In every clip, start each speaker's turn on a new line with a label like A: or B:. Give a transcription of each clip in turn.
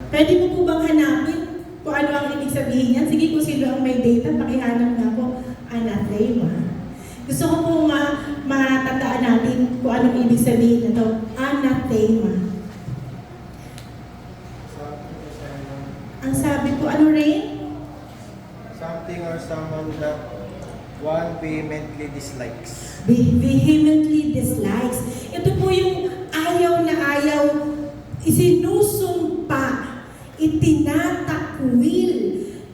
A: Pwede mo po bang hanapin kung ano ang ibig sabihin yan? Sige, kung sino ang may data, pakihanap nga po, anathema. Gusto ko po matandaan natin kung anong ibig sabihin na ito, anathema. Ang sabi po, ano rin?
B: Something or someone that one vehemently dislikes.
A: Vehemently dislikes. Ito po yung ayaw na ayaw, isinusumpa, itinatakwil,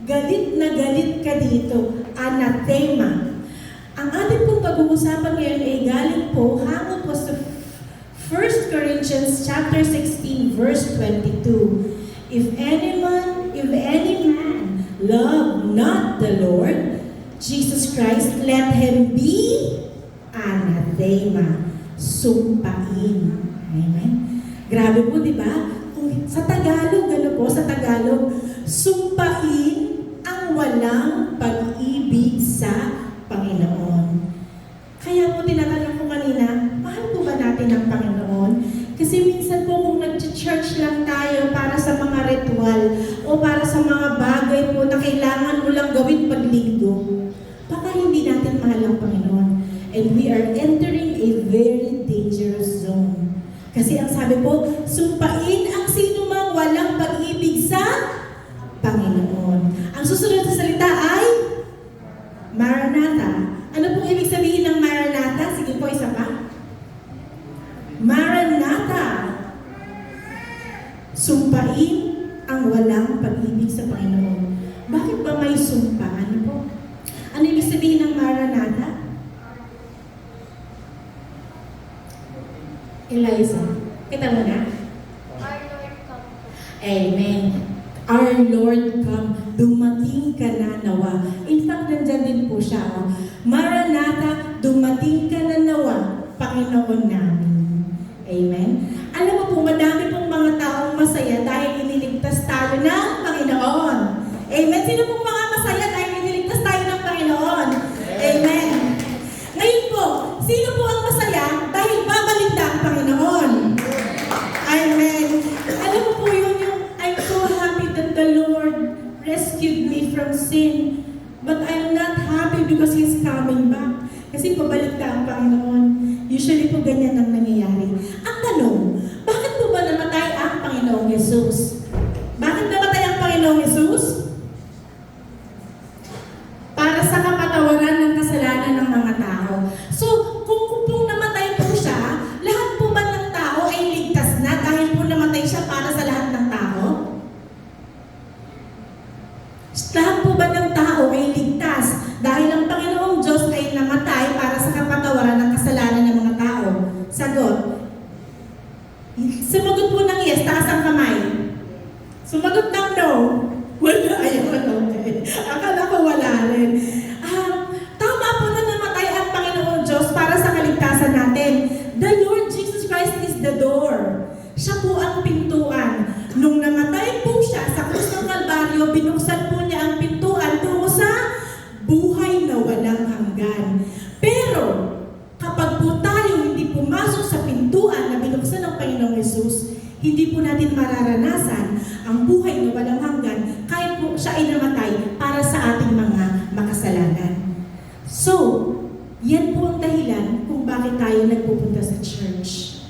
A: galit na galit ka dito, anathema. Ang ating pong pag-uusapan ngayon ay galing po, hango po sa 1 Corinthians chapter 16, verse 22. If any man love not the Lord Jesus Christ, let him be anathema. Sumpain. Amen? Grabe po, di ba? Sa Tagalog, sa Tagalog, sumpain ang walang pag-ibig sa Panginoon. Kaya po tinatanong ko kanina, mahal po ba natin ang Panginoon? Kasi minsan po kung nag-church lang tayo para sa mga ritual o para sa mga bagay po na kailangan mo lang gawin paglinggo, baka hindi natin mahal ang Panginoon. And we are entering a very dangerous zone. Kasi ang sabi po, sumpain ang sino mang walang pag-ibig sa Panginoon. Ang susunod sa salita ay Maranatha. Ano pong ibig sabihin ng Maranatha? Sige po, isa pa. Maranatha. Sumpain ang walang pag-ibig sa Panginoon. Bakit ba may sumpa? Ano po? Ano ibig sabihin ng Maranatha? Eliza, kita mo na?
C: Our Lord come.
A: Amen. Our Lord come. Dumating ka na nawa. In fact, nandyan din po siya. Oh. Maranatha, dumating ka na nawa, Panginoon namin. Amen. Alam mo po, madami pong mga taong masaya dahil iniligtas tayo ng Panginoon. Amen. Sino pong mga masaya dahil iniligtas tayo ng Panginoon? Amen. Ngayon po, sino po ang masaya dahil babalik na ang Panginoon? Amen. Alam mo po yun yung, I'm so happy that the Lord rescued me from sin. But I'm not happy because He's coming back. Kasi pabalik na ang Panginoon. Usually po ganyan ang nangyayari. Ang tanong, bakit po ba namatay ang Panginoong Jesus? Bakit namatay ang Panginoong Jesus? Para sa kapatawaran ng kasalanan ng mga tao. So, kung namatay po siya, lahat po ba ng tao ay ligtas na dahil po namatay siya para sa lahat ng tao? Lahat po ba ng tao ay ligtas dahil ang Panginoong Diyos ay namatay para sa kapatawaran ng kasalanan ng mga tao? Sagot. Sumagot po ng yes, taas ang kamay. Sumagot ng no. Wala, ayaw, okay. Akala ko wala rin. Tama po na namatay ang Panginoong Diyos para sa kaligtasan natin. The Lord Jesus Christ is the door. Siya po ang pintuan. Nung namatay po siya sa krus ng Kalbaryo, binuksan po niya ang pintuan tungo sa buhay na walang hanggan. Pero, kapag po tayo hindi pumasok sa pintuan na binuksan ng Panginoong Jesus, hindi po natin mararanasan ang buhay na walang hanggan kahit po siya ay namatay para sa ating mga makasalanan. So, yan po ang dahilan kung bakit tayo nagpupunta sa church.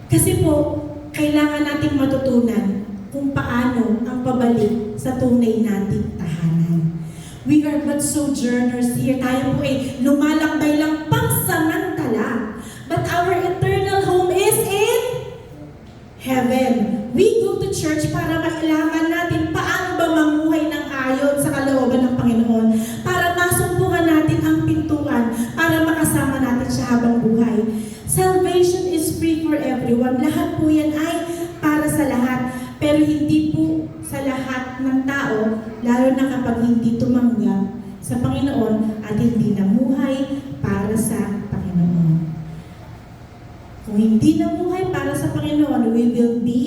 A: Kasi po, kailangan nating matutunan kung paano ang pabalik sa tunay nating tahanan. We are but sojourners here. Tayo po ay lumalakbay lang pansamantala. But our eternal home is in heaven. We go to church para mailangan natin paano ba mamuhay ng ayon sa kalooban ng Panginoon. Para masumpungan natin ang pintuan para makasama natin siya habang buhay. Salvation is free for everyone. Lahat po yan ay para sa lahat. Pero hindi po sa lahat ng tao, lalo na kapag hindi tumanggap sa Panginoon at hindi namuhay para sa Panginoon. Kung hindi namuhay para sa Panginoon, we will be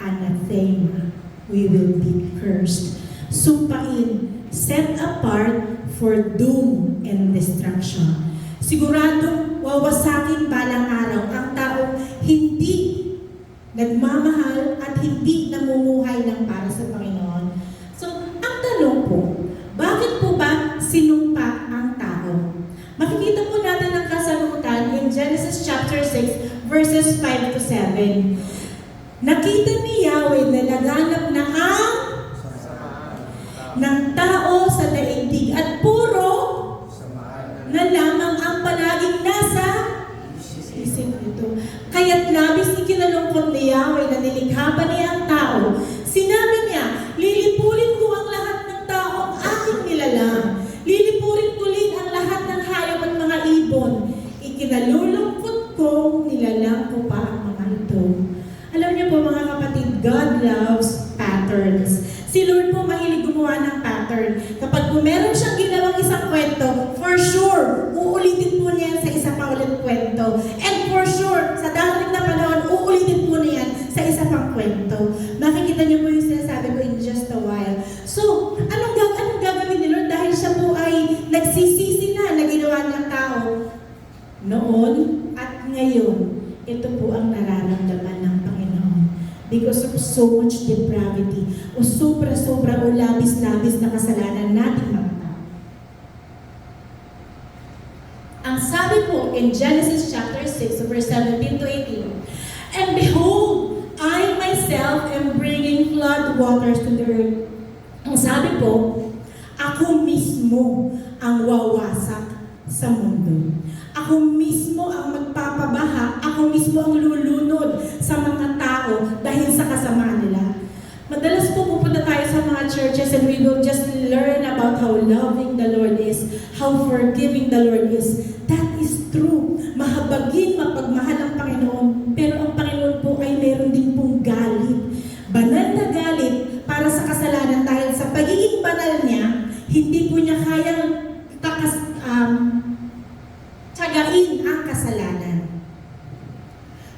A: anathema. We will be cursed. Sumpain, set apart for doom and destruction. Siguradong wawasakin balang araw ang taong hindi nagmamahal at hindi namumuhay ng para sa Panginoon. So, ang tanong po, bakit po ba sinumpa ang tao? Makikita po natin ang kasagutan in Genesis chapter 6, verses 5 to 7. Nakita ni Yahweh na laganap na ang ng tao sa daigdig at puro na lamang ang palaging nasa isip nito. Kaya't labis ikinalungkot ni Yahweh na nilikha pa niya ang tao. Sinabi niya, lilipurin ko ang lahat ng tao ang aking nilalang. Lilipurin ko rin ang lahat ng hayop at mga ibon. Ikinalulungkot kong nilalang ko pa ang mga ito. Alam niyo po mga kapatid, God loves patterns. Si Lord po mahilig gumawa ng pattern. Kapag po meron siyang ginawang isang kwento, for sure, uulitin po niya sa isa pa ulit kwento. And for sure, sa darating na panahon, uulitin po niya sa isa pang kwento. Makikita niyo po yung sinasabi ko in just a while. So, anong gagawin ni Lord dahil siya po ay nagsisisi na ginawa ng tao? Noon at ngayon, ito po ang nararamdaman ng Panginoon. Because of so much depravity, o sobra-sobra o labis-labis na kasalanan nating mga tao. Ang sabi po in Genesis chapter 6, verse 17 to 18, And behold, I myself am bringing flood waters to the earth. Ang sabi po, ako mismo ang wawasak sa mundo. Ako mismo ang magpapabaha, ako mismo ang lulunod sa mga tao dahil sa kasamaan nila. Madalas po pupunta tayo sa mga churches and we will just learn about how loving the Lord is, how forgiving the Lord is. That is true. Mahabagin, mapagmahal ang Panginoon, pero ang Panginoon po ay meron din pong galit. Banal na galit para sa kasalanan dahil sa pagiging banal niya, hindi po niya kayang tiyagain ang kasalanan.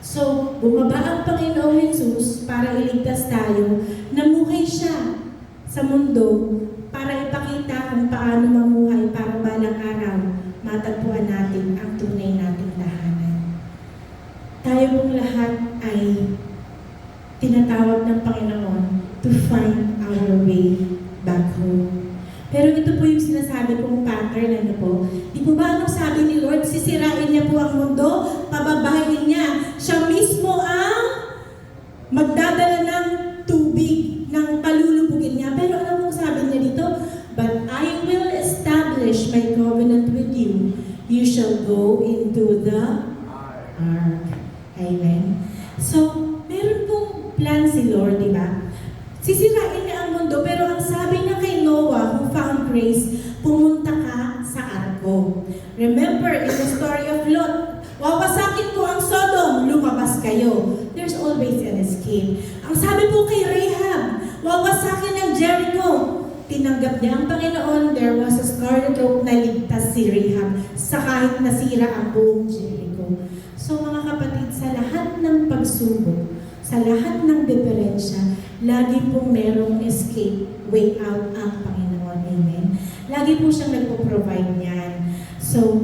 A: So, bumaba ang Panginoong Jesus para iligtas tayo. Namuhay siya sa mundo para ipakita kung paano mamuhay para balang araw matagpuan natin ang tunay nating tahanan. Tayo pong lahat ay tinatawag ng Panginoon to find our way back home. Pero ito po yung sinasabi kong pattern, ano po? Di po ba anong sabi ni Lord? Sisirain niya po ang mundo, pababahin niya. Siya mismo ang magdadala ng tubig, ng palulubugin niya. Pero ano pong sabi niya dito? But I will establish my covenant with you. You shall go into the ark. Amen. So, meron pong plan si Lord, di ba? Sisirain niya ang mundo, pero ang sabi niya kay Noah, who found grace, pumunta ka sa arko. Remember, in the story of Lot, wawasakin ko ang Sodom, lumabas kayo. There's always an escape. Ang sabi po kay Rahab, wawasakin ang Jericho. Tinanggap niya ang Panginoon, there was a scarlet oak na ligtas si Rahab sa kahit nasira ang buong Jericho. So mga kapatid, sa lahat ng pagsubok, sa lahat ng diferensya, lagi pong merong escape, way out ang Panginoon. Amen? Lagi po siyang nagpo-provide niyan. So,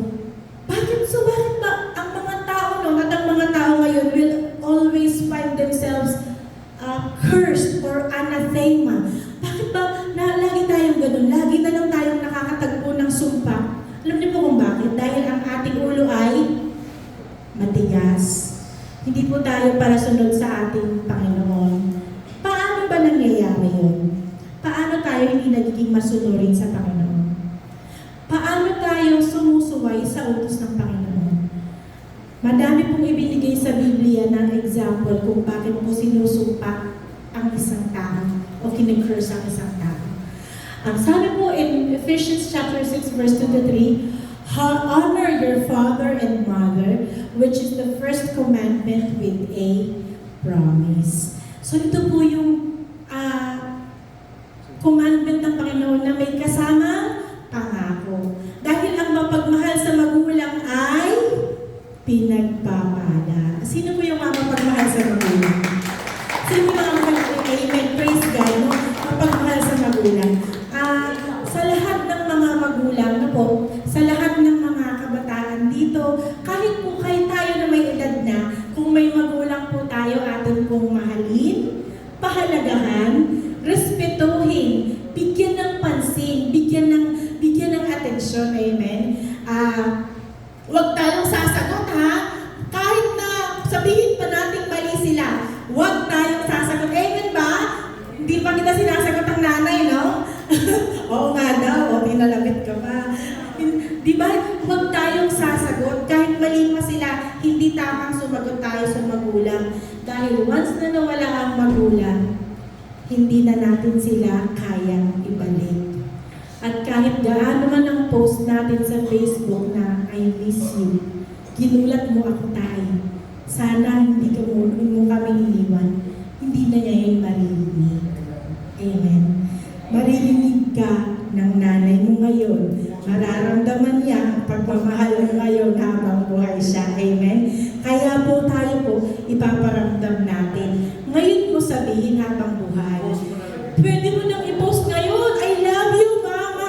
A: bakit ba ang mga tao, at ang mga tao ngayon will always find themselves cursed or anathema? Bakit ba lagi tayong ganun? Lagi na lang tayong nakakatagpo ng sumpa. Alam niyo po kung bakit? Dahil ang ating ulo ay matigas. Hindi po tayo para sunod sa ating Panginoon. Paano ba nangyayari yun? Paano tayo hindi nagiging masunurin sa Panginoon? Paano tayo sumusuway sa utos ng Panginoon? Madami pong ibinigay sa Biblia ng example kung bakit po sinusumpa ang isang tao o kinikurse ang isang tao. Ang sabi po in Ephesians chapter 6 verse 2 to 3, honor your father and mother, which is the first commandment with a promise. So ito po yung commandment ng Panginoon na may kasama pangako. Dahil ang mapagmahal sa magulang ay pinagpapala. Sino po yung mapagmahal sa magulang? Sino po yung mapagmahal? Amen. Praise God. No? Mapagmahal sa magulang. Sa lahat ng mga magulang, no po, sa lahat ng mga kabataan dito, kahit po tayo na may edad na, kung may magulang po tayo, atin pong mahalin, pahalagahan, respetuhin, bigyan ng pansin, bigyan ng atensyon, amen? Huwag tayong sasagot, ha? Kahit na sabihin pa natin mali sila, huwag tayong sasagot. Amen ba? Hindi pa kita sinasagot ang nanay, no? Oo nga daw, o tinalabit ka pa. Di ba? Huwag tayong sasagot. Kahit mali pa sila, hindi tamang sumagot tayo sa magulang. Dahil once na nawala ang magulang, hindi na natin sila kayang ibalik. At kahit gaano man ang post natin sa Facebook na I miss you, ginulat mo ako tayo. Sana hindi mo kami iniwan. Hindi na niya yun maririnig. Amen. Maririnig ka ng nanay mo ngayon. Mararamdaman niya ang pagmamahal mo ngayon habang buhay siya. Amen. Kaya po tayo po ipaparamdam natin. Ngayon mo sabihin habang buhay. Pwede mo nang i-post ngayon. I love you, Mama.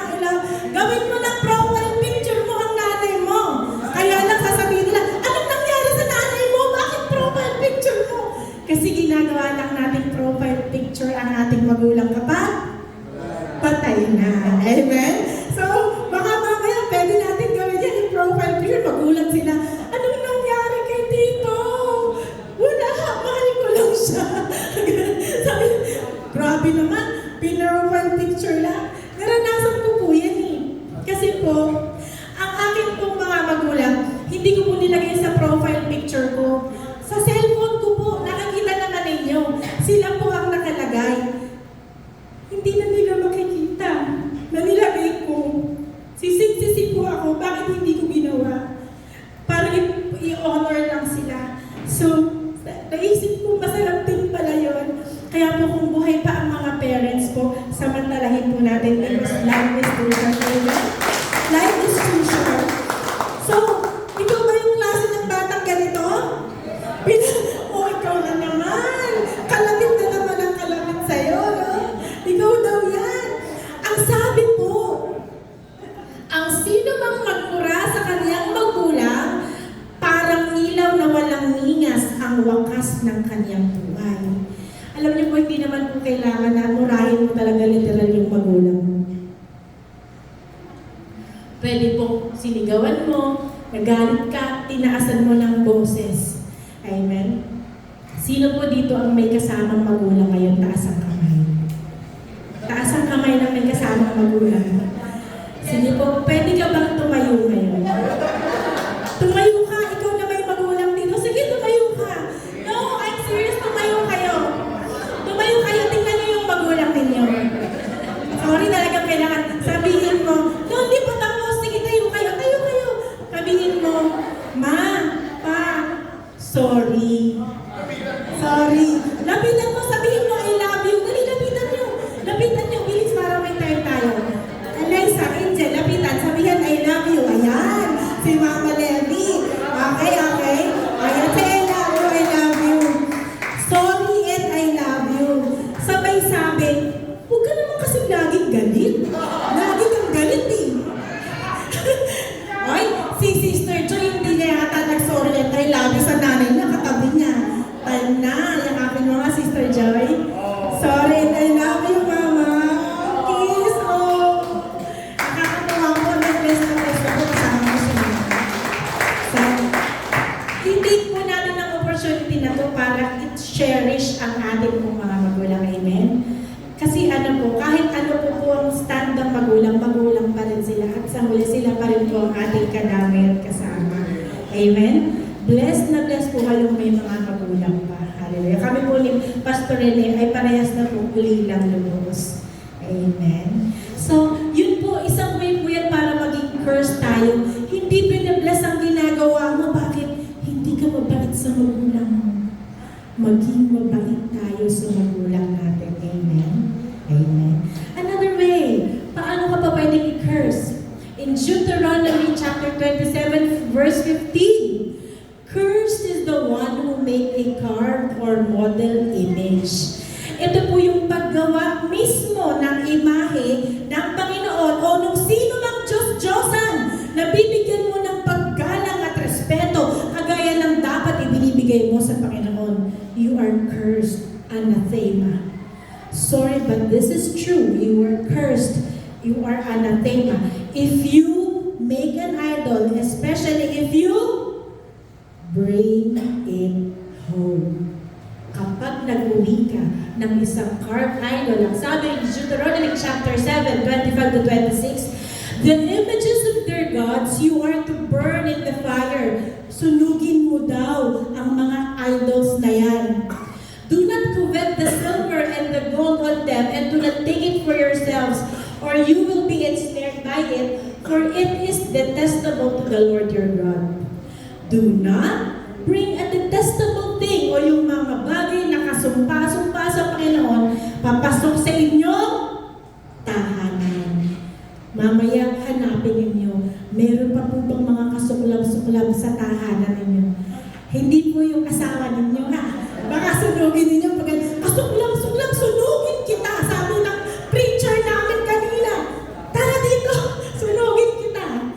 A: Gawin mo ng profile picture mo ang nanay mo. Kaya lang sasabihin nila, anong nangyari sa nanay mo? Bakit profile picture mo? Kasi ginagawa lang natin profile picture ang ating magulang kapag patay na. Amen? So, baka mamaya pwede natin gawin yan yung profile picture. Magulang sila, anong nangyari kay Tito? Wala, mahal ko lang siya. Sabi, grabe naman, pinrofile picture lang. Naranasan ko po yan eh. Kasi po, ang akin pong mga magulang, hindi ko po nilagay sa profile picture ko. Sa cellphone ko po, nakikita naman ninyo. Sila po ang nakalagay. Hindi na nila makikita na nilagay ko. Sisig-sisig po ako, bakit hindi ko ginawa? Para i-honor lang sila. So, naisip ko, masarap din pala yun. Kaya po kung buhay pa ang mga parents ko, samantalahin po natin because life is too short. Life is too short. So, ikaw ba yung klase ng batang ganito? Ikaw na naman. Kalapit na naman ang kalapit sa'yo, no? Ikaw daw yan. Ang sabi po, ang sino mang magmura sa kaniyang magulang, parang ilaw na walang ningas ang wakas ng kaniyang buhay. Alam niyo po, hindi naman po kailangan na murahin mo talaga literal yung magulang mo. Pwede po sinigawan mo, nagalit ka, tinaasan mo ng boses. Amen? Sino po dito ang may kasamang magulang ngayon? Taas ang kamay. Taas ang kamay ng may kasamang magulang. Sige po, pwede ka bang tumayo ngayon? Tumayo ka, ikaw na may magulang dito. Sige, tumayo ka. No, I'm serious, tumayo kayo. Tumayo kayo, tingnan niyo yung magulang ninyo. Sorry, talagang kailangan sabihin mo, no, hindi pa tapos, sige, tayo kayo, tayo kayo. Sabihin mo, Ma, Pa, sorry. Sorry. Lapitan mo, sabihin mo, I love you. Dali, lapitan nyo. Lapitan nyo, bilis para may time tayo. Alexa, Angel, lapitan, sabihin, I love you. Ayan, si Mama Lenny. Okay, okay. Ayan, say, I love you. Sorry and I love you. Sabay sabi, huwag ka naman kasi laging galit. Lagi kang galit eh. Ay, si Sister Joy, hindi niya yata nag-sorry at I love you sa nanay niya, katabi niya. Time na, yakapin mo nga, Sister Joy. Sorry and I love you, Mama. Kiss, oh. Nakakatawa ko, nag-bless ako kasama ko siya. So, i-take po natin ang opportunity na to para i-cherish ang ating pong mga magulang. Amen? Kasi ano po, kahit ano po ang stand ng magulang, magulang pa rin sila. At sa huli sila pa rin po ang ating kadamay at kasama. Amen? Blessed na blessed po kayong may mga magulang pa. Hallelujah. Kami po ni Pastor Rene ay parehas na po lang lubos. Amen? So, yun po, isang way po yan para maging curse tayo. Hindi pinabless ang ginagawa mo. Bakit? Hindi ka mabait sa magulang mo. Maging mabait tayo sa magulang natin. Amen? Amen. Another way, paano ka pa pwedeng i-curse? In Deuteronomy chapter 27, verse 15, cursed is the one who make a carved or model image. Ito po yung paggawa mismo ng imahe ng Panginoon o nung sino mang Diyos-Diyosan na bibigyan mo ng paggalang at respeto kagaya ng dapat ibinibigay mo sa Panginoon. You are cursed, anathema. sorry, but this is true. You are cursed. You are anathema. If you make an idol, especially if you bring it home. Kapag nag-uwi ka ng isang carved idol, ang sabi in Deuteronomy chapter 7, 25 to 26, the images of their gods you are to burn in the fire. Sunugin mo daw ang mga idols na yan. Do not covet the silver and the gold on them, and do not take it for yourselves, or you will be ensnared by it, for it is detestable to the Lord your God. Do not bring a detestable thing o yung mga bagay na kasumpa-sumpa sa Panginoon papasok sa inyong tahanan. Mamaya hanapin ninyo, meron pa po bang mga kasuklab-suklab sa tahanan ninyo? Hindi po yung asawa ninyo ha. Baka sunugin ninyo pag kasuklab-suklab, sunugin kita. Sabi ng preacher namin kanina, tara dito, sunugin kita.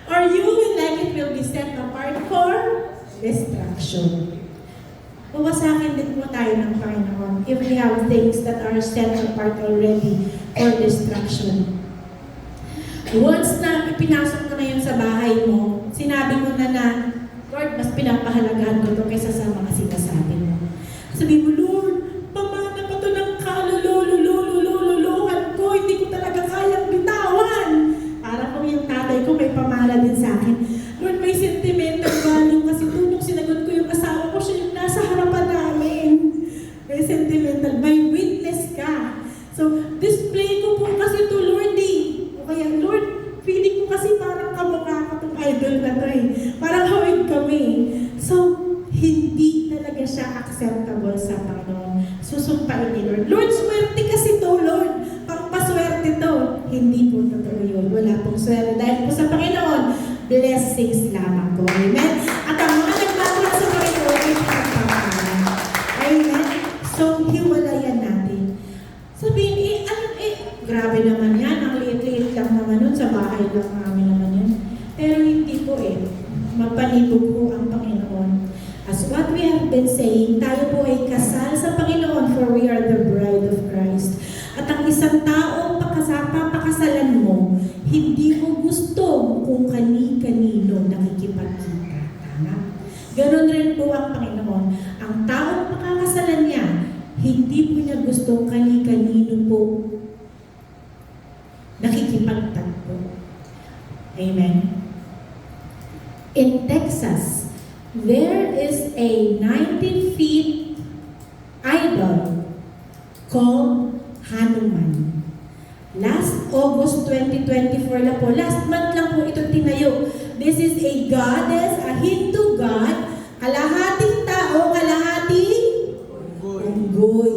A: Or you will like it will be set apart for destruction. Puwasakin din po tayo ng Panginoon if we have things that are set apart already for destruction. Once na ipinasok mo na yun sa bahay mo, sinabi mo na, Lord, mas pinapahalagahan ko ito kaysa sa mga sinasabi mo. Sabi mo, Lord, pamana pa ito ng kalululululululuhan ko, hindi ko talaga kayang bitawan. Para kung yung tatay ko may pamana din sa akin. Lord, may sentimental value kasi tunong sinagot ko yung asawa ko, siya yung nasa harapan namin. May sentimental, may witness ka. So, display ko po kasi ito, Lord, O kaya, Lord, feeling ko kasi parang kamukha ko itong idol na to eh. Parang hawig kami. So, hindi talaga siya acceptable sa Panginoon. Susumpain ni Lord. Lord, swerte kasi to, Lord. Pangpaswerte to. Hindi po totoo yun. Wala pong swerte. Dahil po sa Panginoon, blessings lamang po. Amen? At ang mga nagmamahal sa Panginoon ay pinagpapalan. Amen? So, hiwalayan natin. Sabihin, grabe naman yan. Ang liit-liit lang naman nun. Sa bahay lang namin naman yun. Pero hindi po mapanibog po ang Panginoon. As what we have been saying, tayo po ay kasal sa Panginoon for we are the bride of Christ. At ang isang taong papakasalan mo, hindi mo gusto kung kani-kanino nakikipagkita. Tama? Ganon rin po ang Panginoon. Ang taong pakakasalan niya, hindi po niya gusto kani-kanino po nakikipagtagpo. Amen? In Texas, there is a 19 feet idol called Hanuman. Last August 2024 lang po, last month lang po ito tinayo. This is a goddess, a Hindu god, kalahating tao, kalahating unggoy.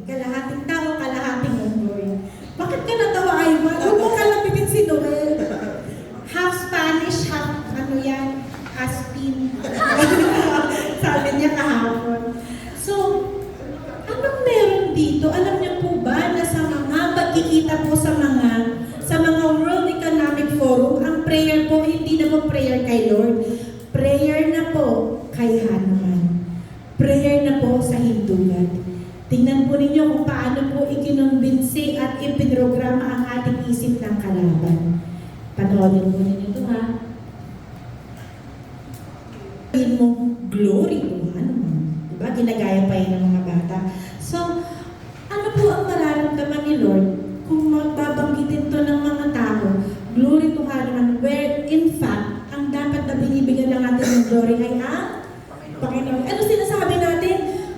A: Kalahating tao, kalahating unggoy. Bakit ka natawa, Ivan? Huwag mo kalapitin si Noel. Half Spanish, half ano yan, Aspin. Sabi niya kahapon. So, anong meron dito? Alam niyo po ba na sa mga pagkikita po sa mga World Economic Forum, ang prayer po, hindi na po prayer kay Lord. Prayer na po kay Hanuman. Prayer na po sa Hindu God. Tingnan po ninyo kung paano po ikinumbinsi at ipinrograma ang ating isip ng kalaban. Panoodin po ninyo ito ha. Sabihin mo, glory to Hanuman. Diba? Ginagaya pa yun ng mga bata. So, ano po ang mararamdaman ni Lord kung magbabanggitin to ng mga tao? Glory to Hanuman, where in fact, ang dapat na binibigyan ng ating ng glory ay ang Panginoon. Ano sinasabi natin?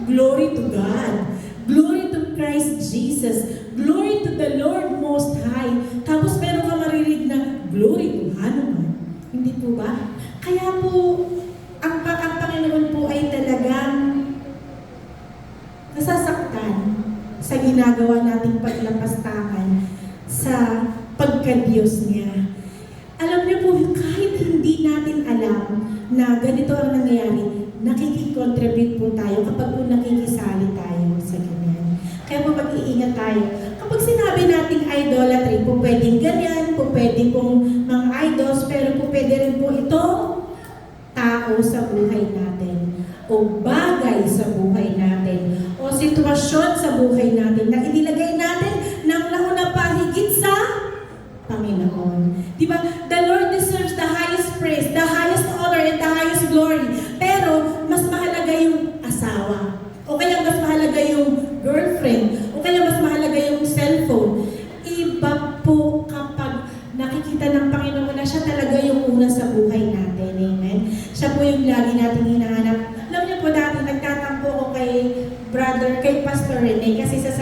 A: Glory to God. Glory to Christ Jesus. Glory to the Lord Most High. Tapos meron ka maririnig na glory to Hanuman. Hindi po ba? Kaya po, ang Panginoon po ay talagang nasasaktan sa ginagawa nating paglapastangan sa pagka-Diyos niya. Alam niyo po, kahit hindi natin alam na ganito ang nangyayari, nakikikontribute po tayo kapag po nakikisali tayo sa ganyan. Kaya po mag-iingat tayo. Kapag sinabi nating idolatry, po pwedeng ganyan, po pwedeng pong mga idols, pero po pwede rin po itong tao sa buhay natin, o bagay sa buhay natin, o sitwasyon sa buhay natin na inilagay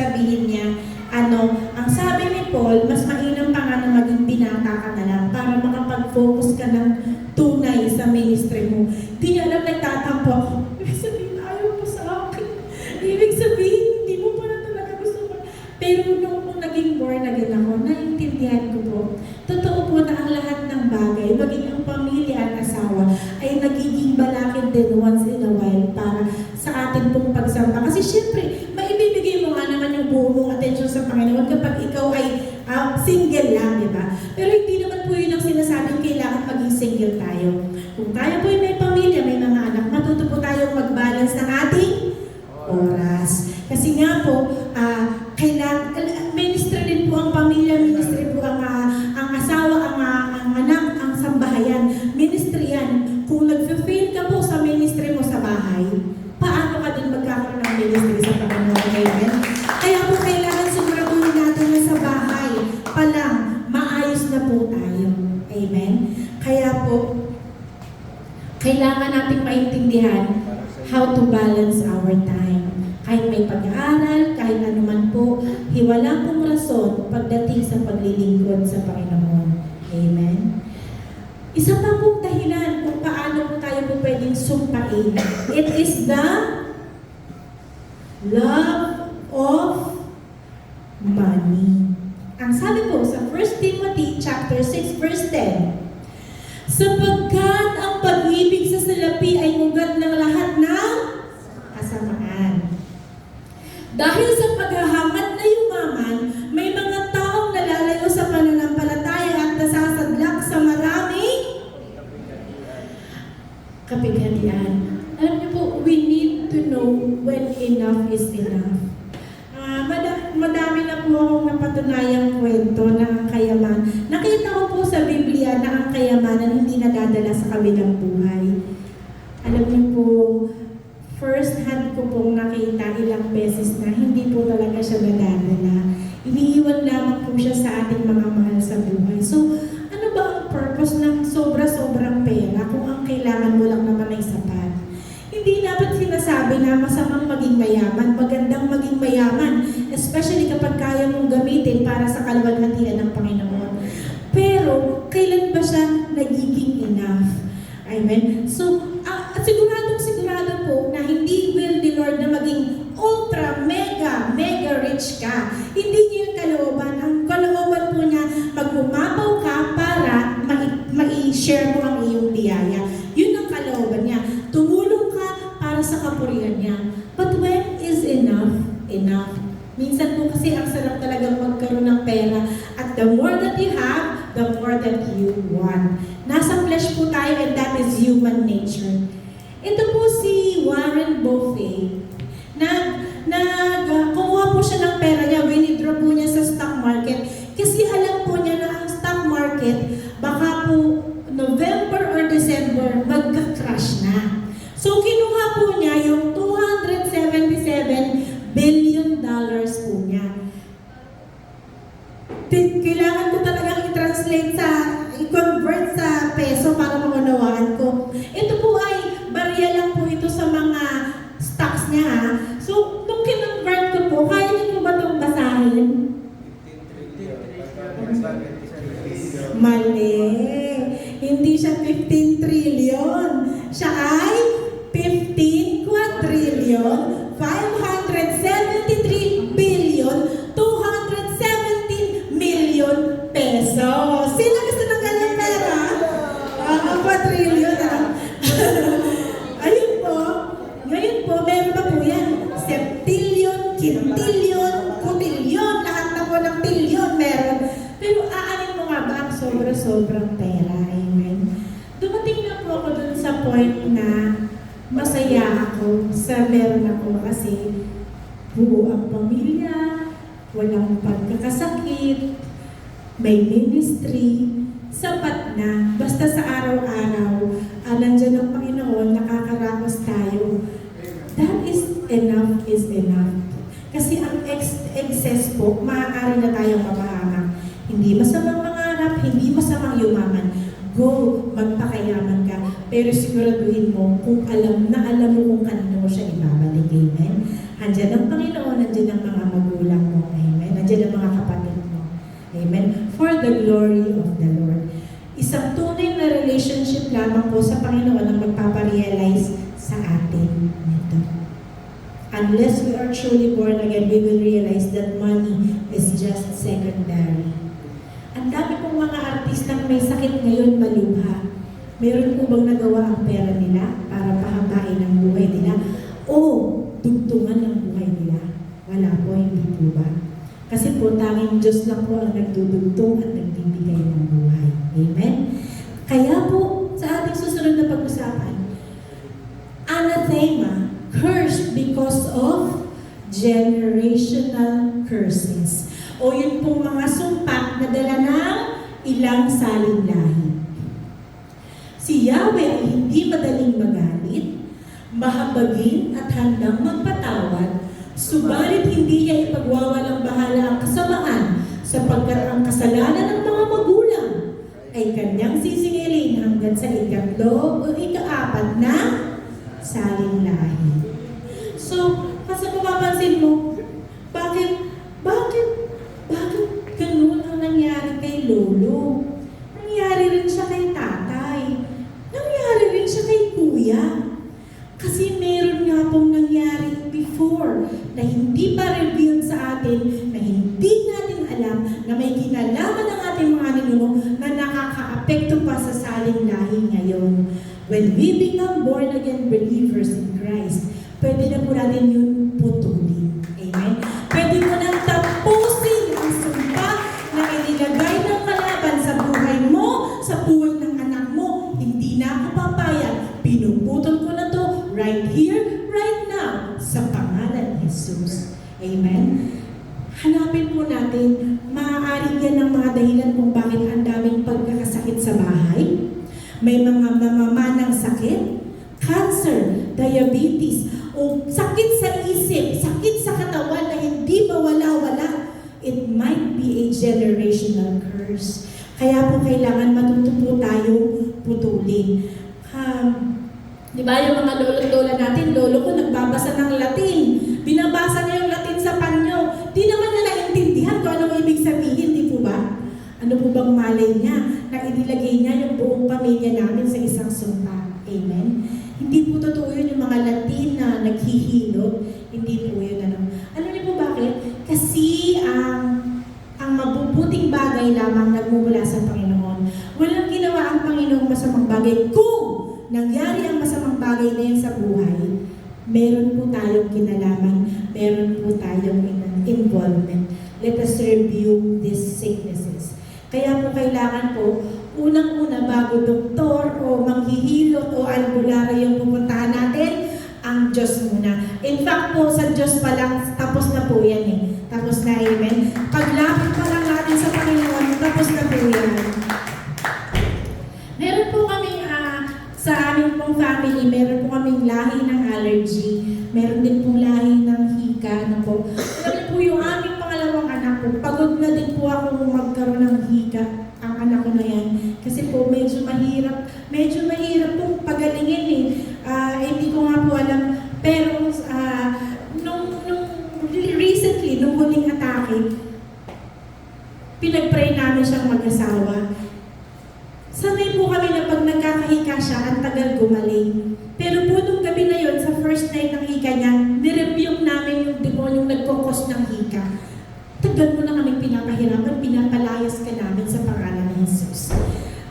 A: sasabihin niya, ang sabi ni Paul, mas mainam pa nga na maging binata ka na lang para makapag-focus ka ng tunay sa ministry mo. Di niya alam, nagtatampo ako. Ibig sabihin, ayaw mo sa akin. Ibig sabihin, hindi mo pa na talaga gusto mo. Pero nung naging born again ako, naiintindihan ko po. Totoo po na ang lahat ng bagay, maging ang pamilya at asawa, ay nagiging balakid din once in a while para sa atin pong pagsamba. Kasi syempre, maibibigay mo nga naman yung buo mong atensyon sa Panginoon kapag ikaw ay single lang, di ba? Pero hindi naman po yun ang sinasabing kailangan maging single tayo. Kung tayo po ay may pamilya, may mga anak, matuto po tayong mag-balance ng ating oras. Kasi nga po, ministry din po ang pamilya, ministry po ang asawa, ang anak, ang sambahayan. Ministry yan. Kung nag-fail ka po sa ministry mo sa bahay, paano ka din magkakaroon ng ministry sa Panginoon? Amen? Kaya po kailangan siguraduhin natin na sa bahay pa lang, maayos na po tayo. Amen? Kaya po, kailangan nating maintindihan how to balance our time. Kahit may pag-aaral, kahit anuman po, hiwala pong rason pagdating sa paglilingkod sa Panginoon. Amen? Isa pa pong dahilan kung paano po tayo po pwedeng sumpain. It is the love of money. Ang sabi po sa 1 Timothy chapter 6 verse 10, sapagkat ang pag-ibig sa salapi ay ugat ng lahat ng kasamaan. Dahil sa paghahangad na yumaman, may mga taong nalalayo sa pananampalataya at nasasadlak sa maraming kapighatian. Alam niyo po, we need to know when enough is enough. Madami na po akong napatunayang kwento na ang kayaman. Nakita ko po sa Biblia na ang kayamanan hindi nadadala sa kabilang buhay. Alam niyo po, first hand ko pong nakita ilang beses na hindi po talaga siya nadadala. Iniiwan lamang po siya sa ating mga mahal sa buhay. So, ano ba ang purpose ng sobra-sobrang pera kung ang kailangan mo lang naman ay sapat? Hindi dapat sinasabi na masamang maging mayaman, magandang maging mayaman, especially kapag kaya mong gamitin para sa kaluwalhatian ng Panginoon. Pero, kailan ba siya nagiging enough? Amen? So, sigurado po na hindi will ni Lord na maging ultra, mega rich ka. Hindi niya yung kalooban. Ang kalooban po niya, mag-umapaw ka para ma-share mo ang iyong biyaya. Yun ang kalooban niya. Tumulong ka para sa kapurihan niya. But when is enough? Enough. Minsan po kasi ang sarap talagang magkaroon ng pera. At the more that you have, the more that you want. Nasa flesh po tayo and that is human nature. Ito po si Warren Buffett. Kumuha po siya ng pera niya, winidraw po niya sa stock market. Kasi alam po niya na ang stock market, baka po November or December, magka-crash na. So kinuha po niya yung $277 billion po niya. Kailangan ko talagang i-translate i-convert sa peso para maunawaan ko. Ito po ay barya lang po ito sa mga stocks niya ha. So, nung kinonvert ko po, kaya niyo po ba itong basahin?
B: 15 trillion.
A: Mali. Hindi siya 15 trillion. Siya ay 15 quadrillion, 573 billion, 217 million pesos. Sino gusto ng ganyang pera? Quadrillion Ayun po. Ngayon po, meron pa po yan. Septillion, quintillion, quintillion, lahat na po ng tillion meron. Pero aanin mo nga ba ang sobrang pera? Amen. Dumating na po ako dun sa point na masaya ako sa meron ako kasi buo ang pamilya, walang pagkakasakit, may ministry, sapat na. Basta sa araw-araw, nandiyan ang Panginoon, nakakaraos tayo. That is enough is enough. Kasi ang excess po, maaari na tayong mapahamak. Hindi masamang mangarap, hindi masamang yumaman. Go, magpakayaman ka. Pero siguraduhin mo kung alam mo kung kanino mo siya ibabalik. Amen? Andiyan ang Panginoon, andiyan ang mga magulang. lamang po sa Panginoon ang magpaparealize sa atin nito. Unless we are truly born again, we will realize that money is just secondary. Ang dami pong mga artistang may sakit ngayon malubha. Meron po bang nagawa ang pera nila para pahabain ang buhay nila? O dugtungan ang buhay nila? Wala po, hindi po ba? Kasi po tanging Diyos lang po ang nagdudugtong at nagbibigay ng buhay. Amen? Kaya po, sa ating susunod na pag-usapan, anathema, cursed because of generational curses. O yun pong mga sumpa na dala ng ilang salin lahi. Si Yahweh ay hindi madaling magalit, mahabagin at handang magpatawad, subalit hindi niya ipagwawalang bahala ang kasamaan sapagkat ang kasalanan ng mga magulang ay kanyang sisingilin hanggang sa ikatlo o ikaapat na salin lahi. So, kasi mapapansin mo, bakit ganun ang nangyari kay Lolo? Nangyari rin siya kay tatay. Nangyari rin siya kay kuya. Kasi meron nga pong nangyari before na hindi pa revealed sa atin, na hindi natin alam, na may kinalaman ng ating mga ninuno na nakaka-apekto pa sa saling lahi ngayon. When we become born again believers in Christ, pwede na po natin yun putulin. Amen? Pwede mo nang tapusin ang sumpa na inilagay ng kalaban sa buhay mo, sa buhay ng anak mo. Hindi na ako papayag. Pinuputol ko na to right here, right now, sa pangalan ni Jesus. Amen? Hanapin po natin, maaari yan ang mga dahilan kung bakit ang daming pagkakasakit sa bahay. May mga mamamanang sakit, cancer, diabetes, o sakit sa isip, sakit sa katawan na hindi mawala-wala. It might be a generational curse. Kaya po kailangan matuto po tayong putulin. Di ba yung mga lolo-lola natin, lolo ko nagbabasa ng Latin. Binabasa niya yung Latin sa panyo. Di naman niya naintindihan kung anong ibig sabihin, di po ba? Ano po bang malay niya na inilagay niya yung buong pamilya namin sa isang sumpa? Amen? Hindi po totoo yun yung mga Latin na naghihilot. Hindi po yun ano. Alam niyo po bakit? Kasi ang mabubuting bagay lamang nagmumula sa Panginoon. Walang ginawa ang Panginoong masamang bagay. Kung nangyari ang masamang bagay na yan sa buhay, meron po tayong kinalaman, meron po tayong involvement. Let us review these sicknesses. Kaya po kailangan po, unang-una bago doktor o manghihilot o albularyo yung pupuntahan natin, ang Diyos muna. In fact po, sa Diyos pa lang, tapos na po yan eh. Tapos na, amen. Paglapit pa lang natin sa Panginoon, tapos na po yan. Meron po kami, sa aming pong family, meron po kaming lahi ng allergy. Meron din pong lahi ng hika. Ano po. Alam niyo po yung aming pangalawang anak po, pagod na din po ako magkaroon ng hika. Ang anak ko na yan. Kasi po medyo mahirap pong pagalingin eh. Hindi ko nga po alam. Pero nung recently, nung huling atake, pinag-pray namin siyang mag-asawa. Sanay po kami na pag nagkakahika siya, ang tagal gumaling. Pero po nung gabi na yon, sa first night ng hika niya, nirebuke namin yung demonyong nagkukos ng hika. Tagal mo na kami pinapahirapan, pinapalayas ka namin sa pangalan ni Jesus.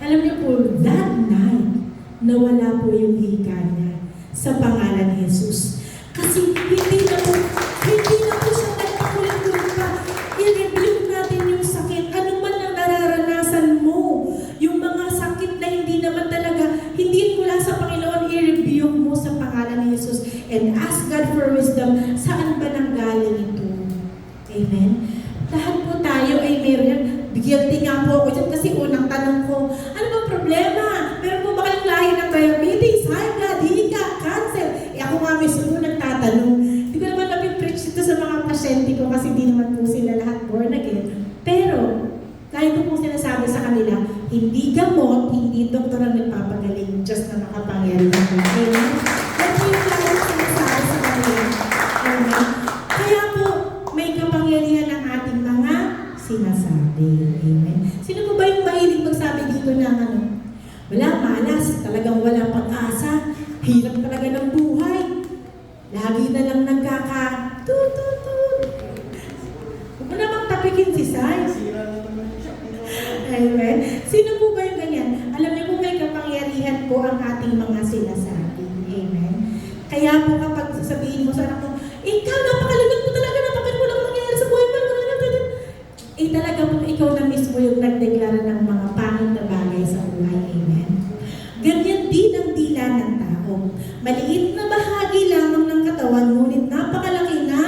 A: Alam niyo po, that night, nawala po yung hika niya sa pangalan ni Jesus. Kasi hindi na po siya nagpakulit-kulit pa. I-rebuke natin yung sakit. Ano man ang nararanasan mo, yung mga sakit na hindi naman talaga, hindi mula sa Panginoon, i-rebuke mo sa pangalan ni Jesus. And ask God for wisdom, saan ba nanggaling ito? Amen? Lahat po tayo ay meron. Guilty nga po ako dyan kasi unang tanong ko, ano ba problema? Meron po ba kayong lahi ng diabetes, high blood, hika, cancer? Ako nga mismo nagtatanong. Hindi ko naman napipreach ito sa mga pasyente ko kasi hindi naman po sila lahat born again. Pero, lagi ko pong sinasabi sa kanila, hindi gamot, hindi doktor ang nagpapagaling, Diyos na makapangyarihan. Amen? Yan po yung lagi ko sinasabi sa kanila. Amen? Kaya po, may kapangyarihan ang ating mga sinasabi. Amen? Sino po ba yung mahilig magsabi dito ng ano? Wala, malas, talagang wala pag-asa, hirap talaga ng buhay. Lagi na lang nagkaka-tut-tut-tut. Huwag mo namang tapikin si Sai.
B: Sira na naman siya.
A: Amen. Sino po ba yung ganyan? Alam niyo po may kapangyarihan po ang ating mga sinasabi. Amen. Kaya po kapag sasabihin mo sa anak mo, ikaw, napakalagot mo talaga, napakawalang mangyayari sa buhay mo. Talaga po ikaw na mismo yung nagdeklara ng mga pangit na bagay sa buhay. Amen. Ganyan din ang dila ng tao. Maliit na bahagi lamang ng katawan, ngunit napakalaki na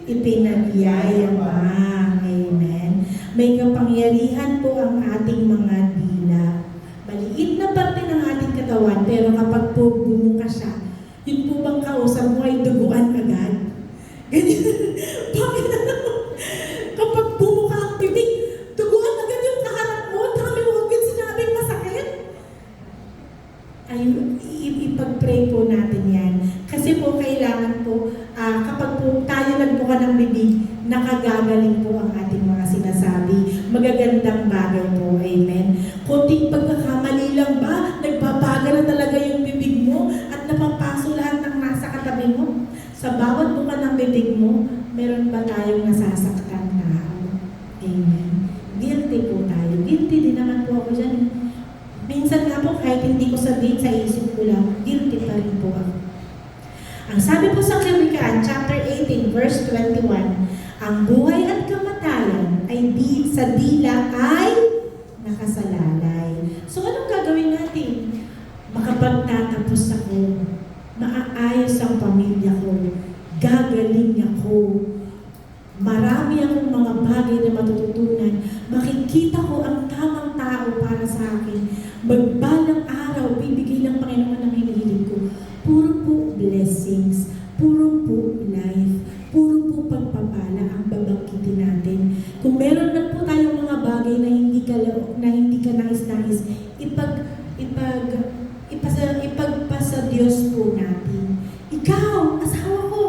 A: ipinagyayabang. Amen. May kapangyarihan po ang ating mga dila. Maliit na parte ng ating katawan, pero kapag po bumuka siya, yun po bang kausap mo ay duguan agad? Ganyan. Bakit kapag bumuka ang bibig, duguan agad yung kaharap mo, dami mo agad sinabing masakit? Ay, ipag-pray po natin yan. Kasi po kailangan po, kapag po tayo nagbuka ng bibig, nakagagaling po ang ating mga sinasabi. Magagandang bagay po. Amen. Kunting pagkakamali lang ba, nagbabagal na talaga yung bibig mo at napapaso lahat ng nasa katabi mo? Sa bawat buka ng bibig mo, meron ba tayong nasasaktan tao? Amen. Guilty po tayo. Guilty din naman po ako dyan. Minsan nga po, kahit hindi ko sabihin sa isip ko lang, guilty pa rin po ako. Ang sabi po sa Kawikaan, chapter 18, verse 21, ang buhay at kamatayan ay sa dila ay nakasalalay. So anong gagawin natin? Makapagtatapos ako, maaayos ang pamilya ko, gagaling ako, marami akong mga bagay na matututunan, makikita ko ang tamang tao para sa akin, magbalang araw, bibigay ng Panginoon ang hinihiling ko. Puro po blessings, puro po life, puro po pagpapala ang babangkitin natin. Kung meron na po tayong mga bagay na hindi ka nais-nais, ipagpasa Diyos po natin. Ikaw, asawa ko,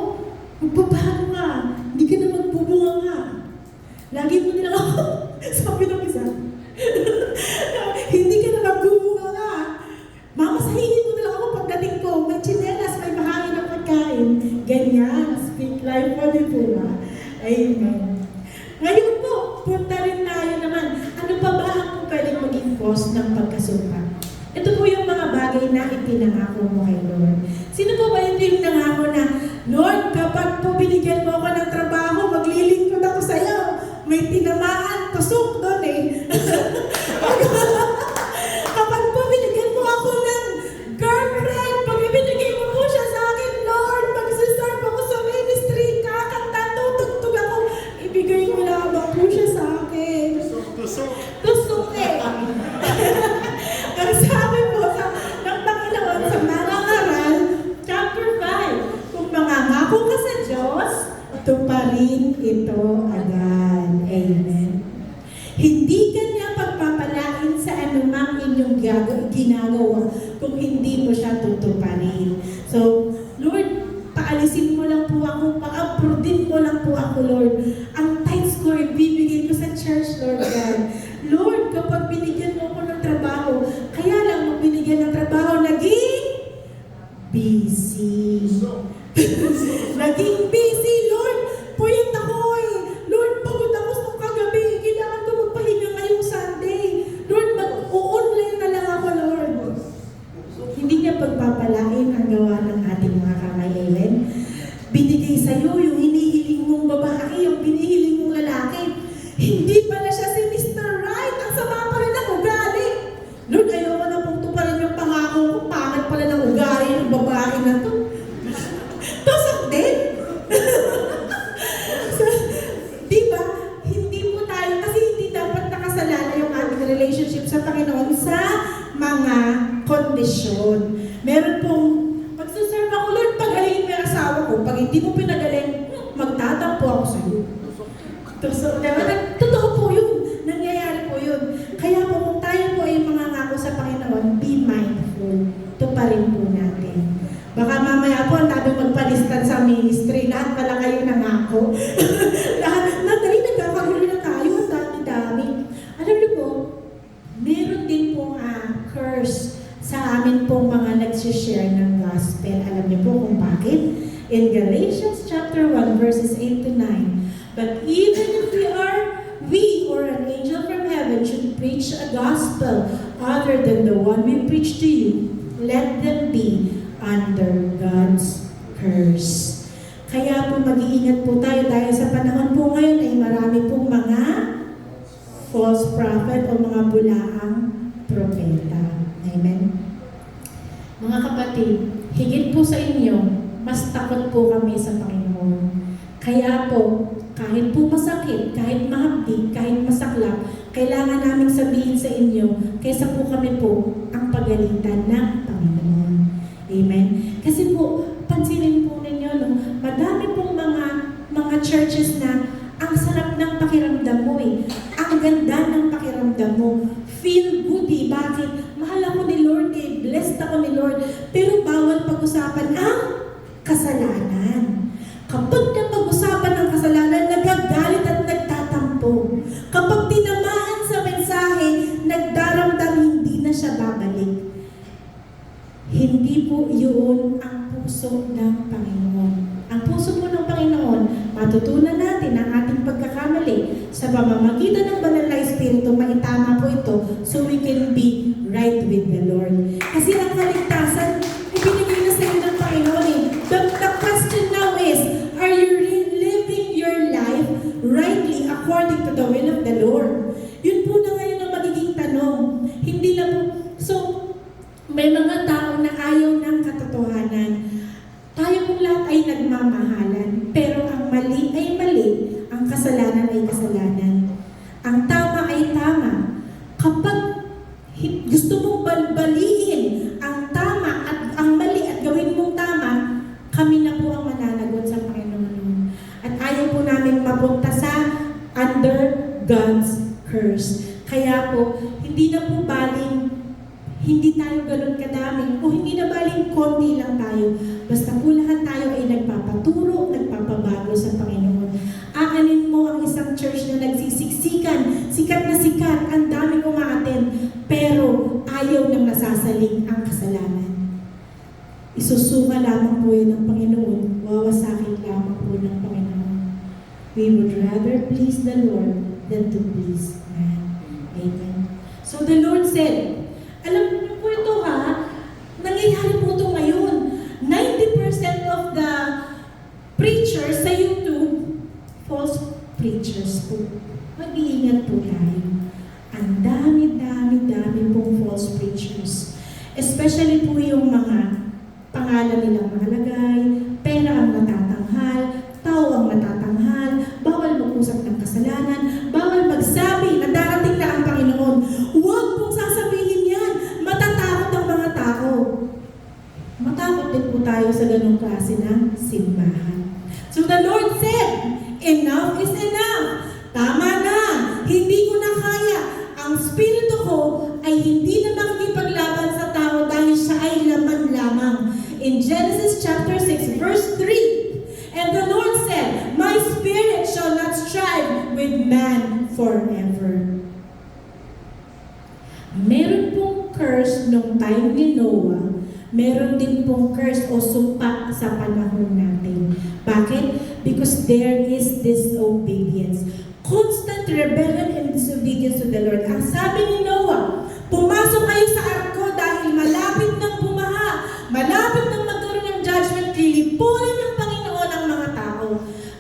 A: magbabago ka, hindi ka na magbubunga nga. Lagi mo nilang ako, sabi ng isa, hindi ka na magbubunga nga. Mamasahihin mo nilang ako pagdating ko, may tsinelas, may bahagi ng pagkain. Ganyan, speak life po din po ba? Amen. Ngayon po, punta rin tayo naman. Ano pa ba ang pwedeng maging cause ng pagkasumpa? Ito po yung mga bagay na ipinangako mo kay Lord. Sino po ba yung nangako na, Lord, kapag po binigyan mo ako ng trabaho, maglilingkod ako sa iyo. May tinamaan, tusok doon eh. Kapag po binigyan mo ako ng girlfriend, pag ibinigay mo po siya sa akin, Lord, mag-serve ako sa ministry, kakanta, tutugtog ako, ibigay mo lamang po siya sa akin.
B: Tusok.
A: Tusok eh. Ang sabi po ng Panginoon sa Mangaral, chapter 5, kung mangangako ka sa Diyos, tuparin ito agad. Amen. Hindi ka niya pagpapalain sa anumang inyong ginagawa kung hindi mo siya tutuparin. So, Lord, paalisin mo lang po ako, pa-uploadin mo lang po ako, Lord. Ang tithes ko, ibibigay ko sa church, Lord God. Lord, kapag binigyan mo ako ng trabaho, kaya lang mo binigyan ng trabaho, naging busy. Naging busy, Lord. Puyat ako eh. Lord, pagod ako sa kagabi. Kailangan ko magpahinga ngayong Sunday. Lord, mag-online na lang ako, Lord. Hindi niya pagpapalain ang gawa ng ating mga kamay. Amen. Binigay sa'yo yung hinihiling mong babae, yung binihiling mong lalaki. Hindi pala siya si Mr. Right. Ang sama pa rin ang ugali. Lord, ayoko na pong tuparin yung pangako ko. Pangit pala ng ugali ng babae na to. Tusok din. So, diba? Hindi po tayo, kasi hindi dapat nakasalala yung ating relationship sa Panginoon sa mga kondisyon. Meron pong, magsaserve ako, Lord, pagaling mo yung asawa ko. Pag hindi mo pinagaling, magtatampo ako sa iyo. So, totoo po yun. Nangyayari po yun. Kaya po, kung tayo po ay mangangako sa Panginoon, be mindful. Tuparin po natin. Baka mamaya po, ang dami magpalistan sa ministry. Lahat pala kayo nangako. Lahat, dali, nagkakagulo na tayo. Ang dami-dami. Alam niyo po, meron din po curse in Galatians chapter 1 verses 8 to 9. But even if we or an angel from heaven should preach a gospel other than the one we preach to you, let them be under God's curse. Kaya po mag-iingat po tayo dahil sa panahon po ngayon ay marami pong mga false prophet o mga bulaang propeta. Amen? Mga kapatid, higit po sa inyo, mas takot po kami sa Panginoon. Kaya po, kahit po masakit, kahit mahapdi, kahit masaklap, kailangan namin sabihin sa inyo, kaysa po kami po ang pagalitan ng Panginoon. Amen? Kasi po, pansinin po ninyo, no, madami pong mga churches na ang sarap ng pakiramdam mo eh. Ang ganda ng pakiramdam mo. Feel good eh. Bakit? Mahal ako ni Lord eh. Blessed ako ni Lord. Pero bawal pag-usapan ang kasalanan. Kapag napag-usapan ng kasalanan, nagagalit at nagtatampo. Kapag tinamaan sa mensahe, nagdaramdam, hindi na siya babalik. Hindi po yun ang puso ng Panginoon. Ang puso po ng Panginoon, matutunan natin ang ating pagkakamali sa pamamagitan ng banal na Espiritu, maitama po ito so we can be right with the Lord. Kasi ang kaligtasan, ibinigay na sa iyo ng Panginoon eh. The question now is, are you living your life rightly according to the will of the Lord? Yun po na ngayon ang magiging tanong. Hindi na po, so, may mga tao na ayaw ng katotohanan. Tayo pong lahat ay nagmamahalan, pero ang mali ay mali, ang kasalanan ay kasalanan. Ang tama ay tama. Kapag gusto mong balbaliin ang tama at ang mali at gawin mong tama, kami na po ang mananagot sa Panginoon. At ayaw po namin mapunta sa under God's curse. Kaya po, hindi na po baling hindi tayo ganun kadami o hindi na baling konti lang tayo. Basta po lahat tayo ay nagpapaturo, nagpapabago sa Panginoon. Aanin mo ang isang church na nagsisiksikan, sikat na sikat, ang daming umaaten, pero ayaw nang nasasaling ang kasalanan. Isusuka lamang po yun ng Panginoon, wawasakin lamang po ng Panginoon. We would rather please the Lord than to please man. Amen. So the Lord said, alam niyo po ito ha, nangyayari po ito ngayon. 90% of the preachers sa YouTube, false preachers po. Mag-iingat po tayo. Ang dami pong false preachers. Especially po yung mga pangalan nilang makalagay, pera ang natatanghal, tao ang natatanghal, bawal mag-usap ng kasalanan, bawal magsabi na darating na ang Panginoon. Huwag pong sasabihin yan. Matatakot ang mga tao. Matakot din po tayo sa ganong klase ng simbahan. So the Lord said, enough is enough. Tama na. Hindi ko na kaya. Ang spirito ko ay hindi na makikipaglaban sa tao dahil siya ay laman lamang. In Genesis chapter 6 verse 3, and the Lord said, my spirit shall not strive with man forever. Meron pong curse nung time ni Noah. Meron din pong curse o sumpa sa panahon natin. Bakit? Because there is disobedience. Constant rebellion and disobedience to the Lord. Ang sabi ni Noah, pumasok kayo sa arko dahil malapit ng bumaha. Malapit ng magkaroon ng judgment. Lilipunin ng Panginoon ang mga tao.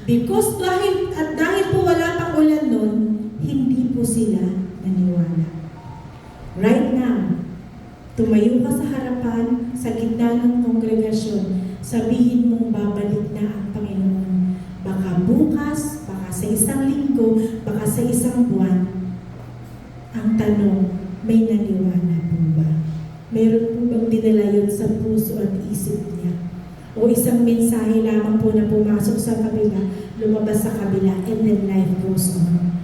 A: Because dahil po wala pang ulan nun, hindi po sila naniwala. Right now, tumayo ka sa harapan, sa gitna ng kongregasyon, sabihin mong babalik na ang Panginoon. Baka bukas, baka sa isang linggo, baka sa isang buwan. Ang tanong, may naniwala po ba? Meron po bang dinala yun sa puso at isip niya? O isang mensahe lamang po na pumasok sa kabila, lumabas sa kabila, and then life goes on.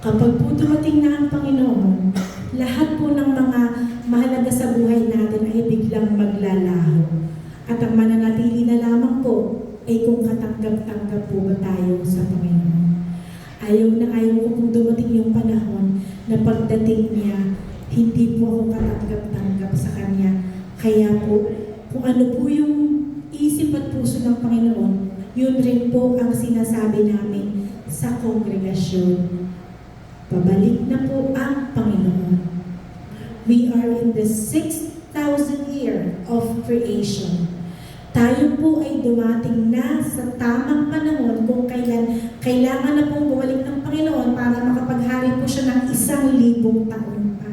A: Kapag po dumating na ang Panginoon, lahat po ng mga mahalaga sa buhay natin ay biglang maglalaho. At ang mananatili na lamang po ay kung katanggap-tanggap po ba tayo sa Panginoon. Ayaw ko po dumating yung panahon na pagdating niya, hindi po ako katanggap-tanggap sa Kanya. Kaya po, kung ano po yung isip at puso ng Panginoon, yun rin po ang sinasabi namin sa kongregasyon. Pabalik na po ang Panginoon. We are in the 6,000 year of creation. Tayo po ay dumating na sa tamang panahon kung kailan kailangan na pong bumalik ng Panginoon para makapaghari po siya ng 1,000 taon pa.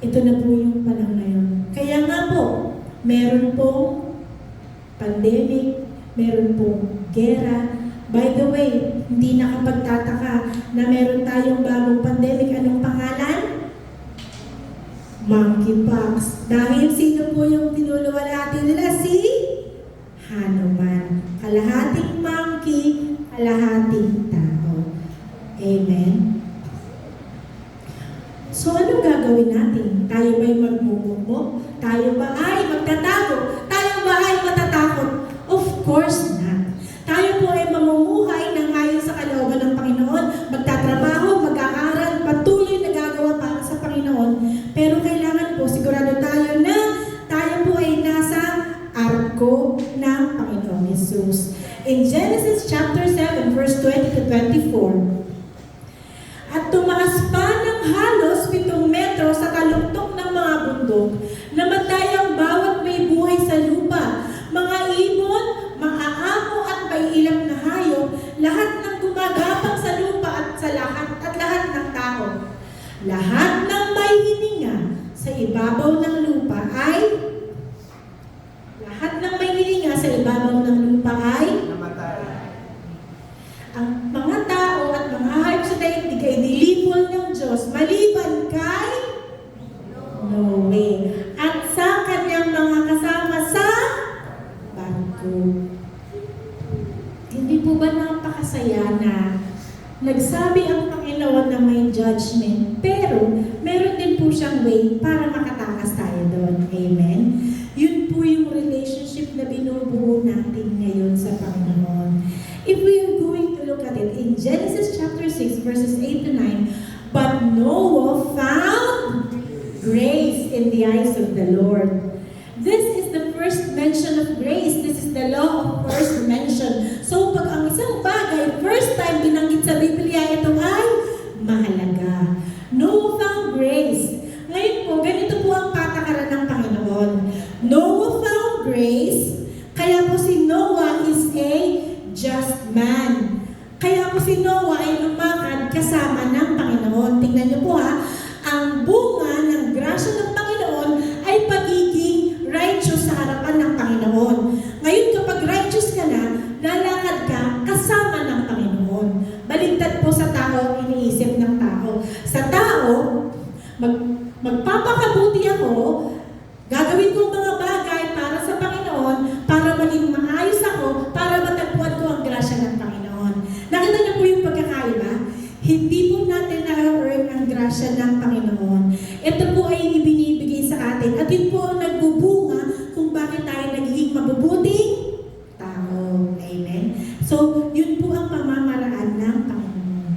A: Ito na po yung panahon na yun. Kaya nga po, meron pong pandemic, meron pong gera. By the way, hindi nakapagtataka na meron tayong bagong pandemic. Anong pangalan? Monkeypox. Dahil sino po yung tinuluwalhati nila? Si Hanuman. Kalahating monkey, kalahating tao. Amen? So, anong gagawin natin? Tayo ba'y magmumukmok? Tayo ba ay magtatago? Tayo ba ay matatakot? Of course not. Tayo po ay mamumuhay ng ayon sa kalooban ng Panginoon, magtatrabaho, mag-aaral, patuloy na gagawa para sa Panginoon. Pero kailangan po, sigurado tayo na tayo po ay nasa arko ng Panginoong Yesus. In Genesis chapter 7, verse 20 to 24, at tumaas pa ng halos 7 metro sa taluktok ng mga bundok, namatay ang bawat may buhay sa lupa, mga ibon, mga amo at may ilang na hayop, lahat ng gumagapang sa lupa at lahat ng tao. Lahat ng may hininga sa ibabaw ng lupa ay
B: Namatay.
A: ang mga tao at mga hayop sa daigdig ay nilipol ng Diyos maliban kay Noe at sa kanyang mga kasama sa barko. Hindi po ba napakasaya na nagsabi ang Panginoon na may judgment, pero meron din po siyang way para makatakas tayo doon. Amen? Yun po yung relationship na binubuo natin ngayon sa Panginoon. If we are going to look at it in Genesis chapter 6, verses 8 to 9, but Noah found grace in the eyes of the Lord. This is the first mention of grace. This is the law of first mention. So, pag ang isang bagay, first time binanggit sa Biblia, ito ay mahalaga. Noah found grace. Ngayon po, ganito po ang patakaran ng Panginoon. Noah found grace, kaya po si Noah is a just man. Kaya po si Noah ay lumakad kasama ng Panginoon. Tingnan niyo po ha, ang bunga ng grasya ng Panginoon ay pagiging righteous sa harapan ng Panginoon. Ngayon kapag righteous ka na, lalakad ka kasama ng Panginoon. Baligtad po sa tao ang iniisip ng tao. Sa tao, magpapakabuti ako, gagawin ko mga bagay para sa Panginoon, para maging maayos ako, para matagpuan ko ang grasya ng Panginoon. Nakita niyo po yung pagkakaiba? Hindi po natin na-earn ang grasya ng Panginoon. Ito po ay ibinibigay sa atin at yun po ang nagbubunga kung bakit tayo nagiging mabubuting tao. Amen? So, yun po ang pamamaraan ng Panginoon.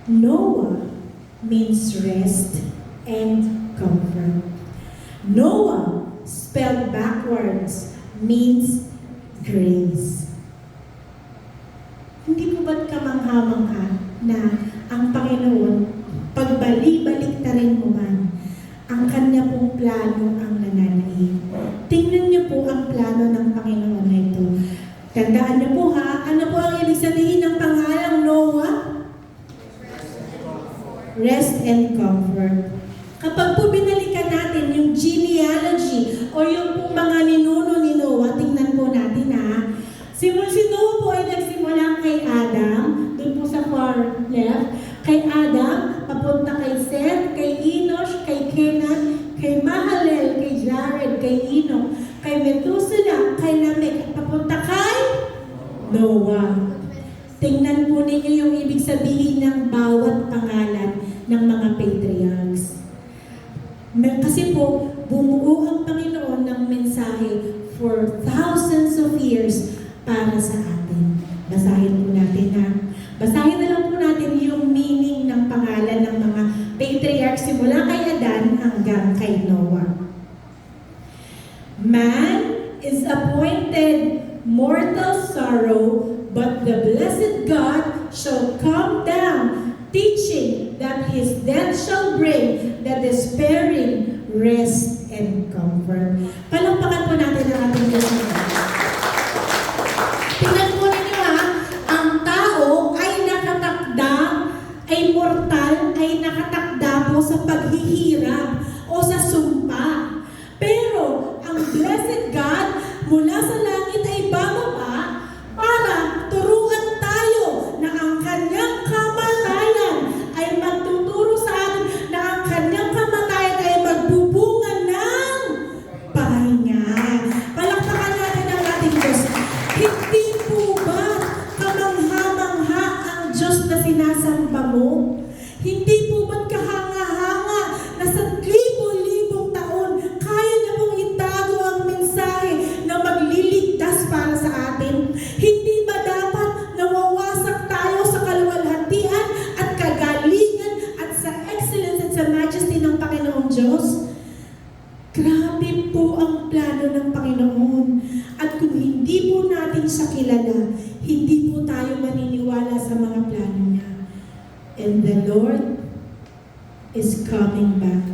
A: Noah means rest and comfort. Noah, spelled backwards, means grace. Hindi po ba't kamangha-mangha na ang Panginoon, pagbalik-balik na rin mo man, ang kanya pong plano ang nananaig. Tingnan niyo po ang plano ng Panginoon na ito. Tandaan niyo po ha, ano po ang ibig sabihin ng pangalang Noah? Rest and comfort. Kapag po binalikan natin yung genealogy o yung pong mga ninuno ni Noah, tingnan po natin ha. Si Noah po ay nagsimula kay Adam, doon po sa far left, kay Adam, papunta kay Seth, kay Enosh, kay Kenan, kay Mahalalel, kay Jared, kay Enoch, kay Methuselah, kay Lamech, at papunta kay Noah. Tingnan po ninyo yung ibig sabihin ng bawat pangalan ng mga patriarchs. Kasi po, bumuo ang Panginoon ng mensahe for thousands of years para sa atin. Basahin po natin ha. Basahin na lang po natin yung meaning ng pangalan ng mga patriarchs simula kay Adan hanggang kay Noah. Man is shall come down, teaching that his death shall bring the despairing rest and comfort. Palakpakan po natin ang ating Diyos. Tingnan po ninyo ha, ang tao ay nakatakda, ay mortal, ay nakatakda po sa paghihirap o sa sumpa. Pero ang blessed God mula sa langit ay bababa para turuan tayo na ang kanyang kamatayan ay magtuturo sa atin na ang kanyang kamatayan ay magbubunga ng pahinga. Palakpakan natin ang ating Diyos. Hindi po ba kamangha-mangha ang Diyos na sinasamba mo? Hindi po ba't kahanga-hanga na sa libo-libong taon kaya niya pong itago ang mensahe na magliligtas para sa atin? Hindi ba dapat nawawasak tayo sa kaluwalhatian at kagalingan at sa excellence at sa majesty ng Panginoong Diyos? Grabe po ang plano ng Panginoon. At kung hindi po natin siya kilala, hindi po tayo maniniwala sa mga plano niya. And the Lord is coming back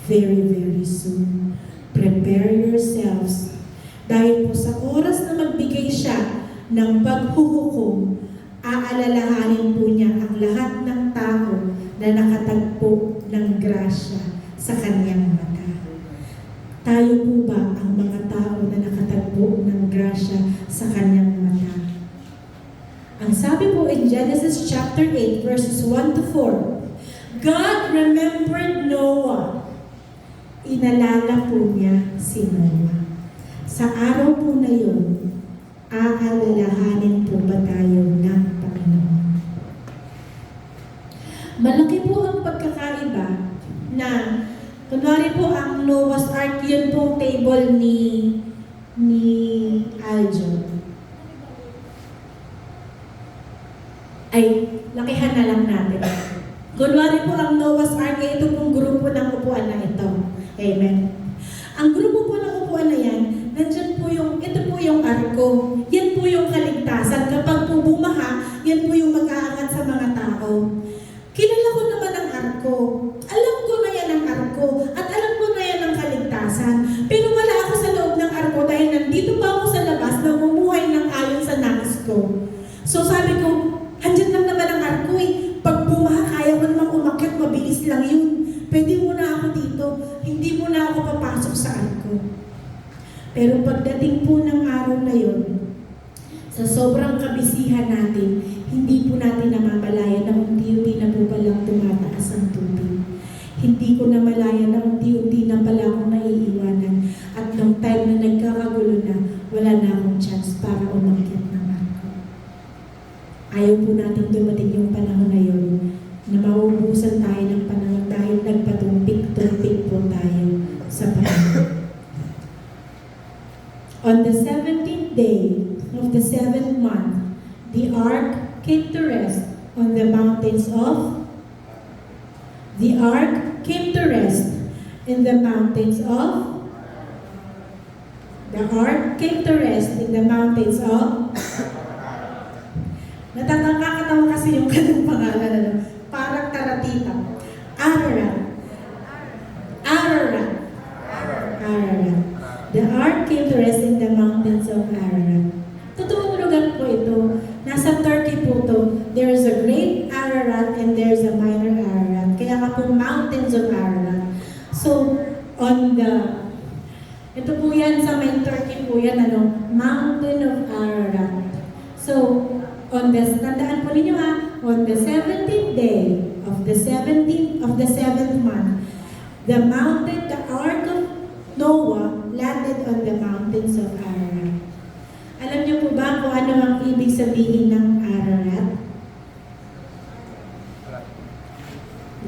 A: very, very soon. Prepare yourselves. Dahil po sa oras na magbigay siya ng paghuhukom, aalalahanin po niya ang lahat ng tao na nakatagpo ng grasya sa kanyang mata. Tayo po ba ang mga tao na nakatagpo ng grasya sa kanyang mata? Ang sabi po in Genesis chapter 8 verses 1 to 4, God remembered Noah. Inalala po niya si Noah. Sa araw po na yun, aalalahanin po ba tayo ng Panginoon? Malaki po ang pagkakaiba na kunwari po ang Noah's Ark, yun pong table ni Aljo. Ay, lakihan na lang natin. Kunwari po ang Noah's Ark, ito pong grupo ng upuan na ito. Amen. Ang grupo po ng upuan na yan, nandyan po ito po yung arko. Yan po yung kaligtasan. Kapag po bumaha, yan po yung mag-aangat sa mga tao. Kilala ko naman ang arko. Alam ko na yan ang arko. At alam ko na yan ang kaligtasan. Pero wala ako sa loob ng arko dahil nandito pa ako sa labas na bumuhay ng ayon sa nais ko. So sabi ko, andyan lang naman ang arko eh. Pag bumaha, kaya ko namang umakyat, mabilis lang yun. Pwede mo na ako dito. Hindi mo na ako papasok sa arko. Pero pagdating po ng araw na yun, sa sobrang kabisihan natin, hindi po natin namamalayan na unti-unti na po palang tumataas ang tubig. Hindi ko namalayan na unti-unti na pala akong naiiwanan. At nung time na nagkakagulo na, wala na akong chance para umakyat ng arko. Ayaw po natin dumating yung panahon na yun na mauubusan tayo ng panahon dahil nagpatumpik-tumpik po tayo sa panahon. On the 17th day of the 7th month, the ark came to rest on the mountains of the ark came to rest in the mountains of the ark came to rest in the mountains of nakakatawa kasi yung kanyang pangalan ano? Parang taratita. Ararat. Ararat. Ararat. The ark came to rest in the mountains of Ararat. Totoong lugar po ito. Nasa Turkey po ito. There's a great Ararat and there's a minor Ararat. Kaya nga po mountains of Ararat. So, ito po yan sa may Turkey po yan, Mountain of Ararat. So, tandaan po ninyo ha, on the 17th day of the 7th month, the ark of Noah landed on the mountains of Ararat. Alam niyo po ba kung ano ang ibig sabihin ng Ararat?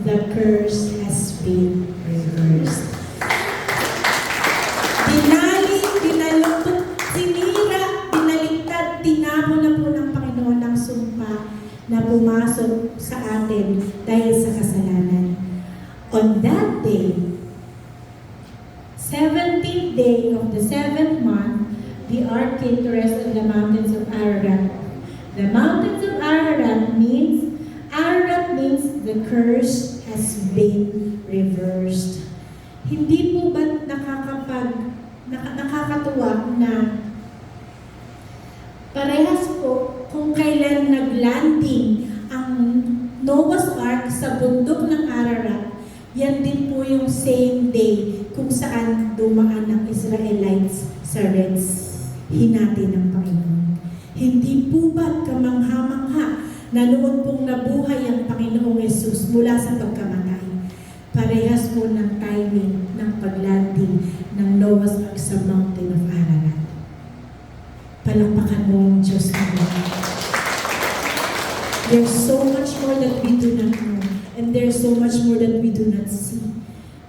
A: The curse has been reversed. Binaligtad, tinapon na po ng Panginoon ng sumpa na pumasok sa atin dahil sa kasalanan. On that day, 17th day of the 7th month, the ark came to rest on the mountains of Ararat. The mountains of Ararat mean curse has been reversed. Hindi po ba nakakatuwa na parehas po kung kailan naglanding ang Noah's Ark sa bundok ng Ararat, yan din po yung same day kung saan dumaan ang Israelites sa Red Sea. Hinati ng Panginoon. Hindi po ba kamangha-mangha na noon pong nabuhay ang Panginoong Yesus mula sa pagkamatay? Parehas po ng timing ng paglanding ng Noah's Ark sa Mountain of Ararat. Palakpakan mo ang Diyos namin. There's so much more that we do not know, and there's so much more that we do not see.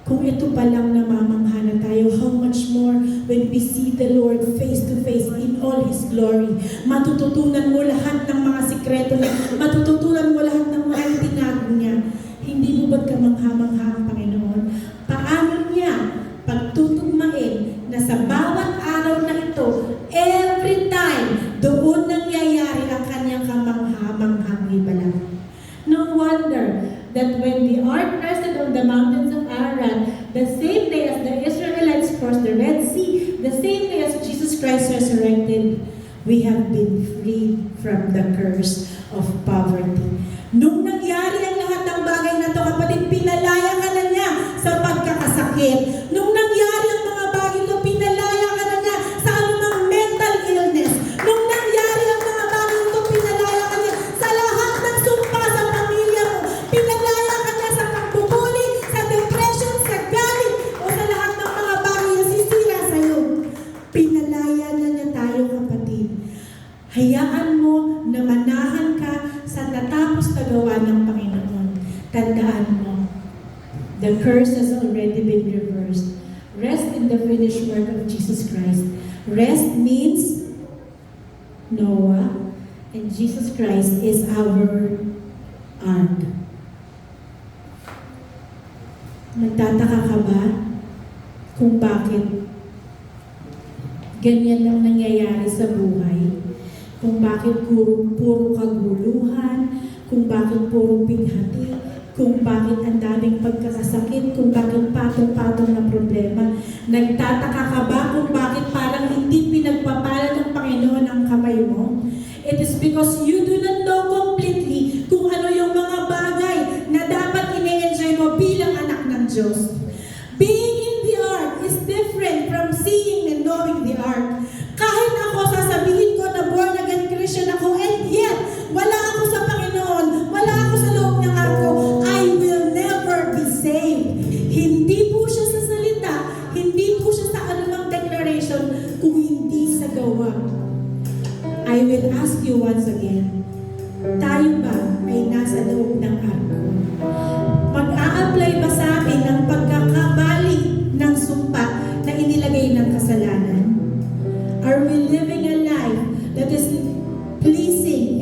A: Kung ito pa lang namamangha na tayo, how much more when we see the Lord face to face in all His glory. Matututunan mo lahat ng mga sikreto niya, matututunan mo lahat ng mga itinago niya. Hindi mo ba't kamangha-mangha ang Panginoon? Paano niya pagtutugmain na sa bawat araw na ito, every time, doon nangyayari ang kanyang kamangha-manghang himala. No wonder that when the ark rested on the mountains of Ararat, the same day as the Israelites crossed the Red Sea, the same day as Jesus Christ resurrected, we have been freed from the curse of poverty. Nung nangyari ang lahat ng bagay na ito, kapatid, pinalaya ka na niya sa pagkakasakit. Nung nangyari ang mga bagay ito, pinalaya ka na niya sa anumang mental illness. Nung nangyari ang mga bagay ito, pinalaya ka niya sa lahat ng sumpa sa pamilya mo. Pinalaya ka niya sa pagbubuli, sa depression, sa galit, o sa lahat ng mga bagay na sisira sa iyo. Pinalaya na niya tayo, kapatid. Hayaan mo na manahan ka sa natapos na gawa ng Panginoon. Tandaan mo, the curse has already been reversed. Rest in the finished work of Jesus Christ. Rest means Noah, and Jesus Christ is our ark. Nagtataka ka ba kung bakit ganyan lang nangyayari sa buhay? Kung bakit puro kaguluhan, kung bakit puro binghati, kung bakit ang daming pagkakasakit, kung bakit patong-patong na problema. Nagtataka ka ba kung bakit parang hindi pinagpapala ng Panginoon ang kamay mo? It is because you do not know completely kung ano yung mga bagay na dapat ine-enjoy mo bilang anak ng Diyos. Being in the ark is different from seeing and knowing the ark. Kahit ako sasabihin ko na born again Christian ako, and yet, wala ako sa Panginoon, wala ako sa loob ng arko, I will never be saved. Hindi po siya sa salita, hindi po siya sa anumang declaration, kung hindi sa gawa. I will ask you once again, tayo ba ay nasa loob ng arko? Mag-a-apply ba sa akin ang pagkakabali ng sumpa na inilagay ng kasalanan? Are we living a life that is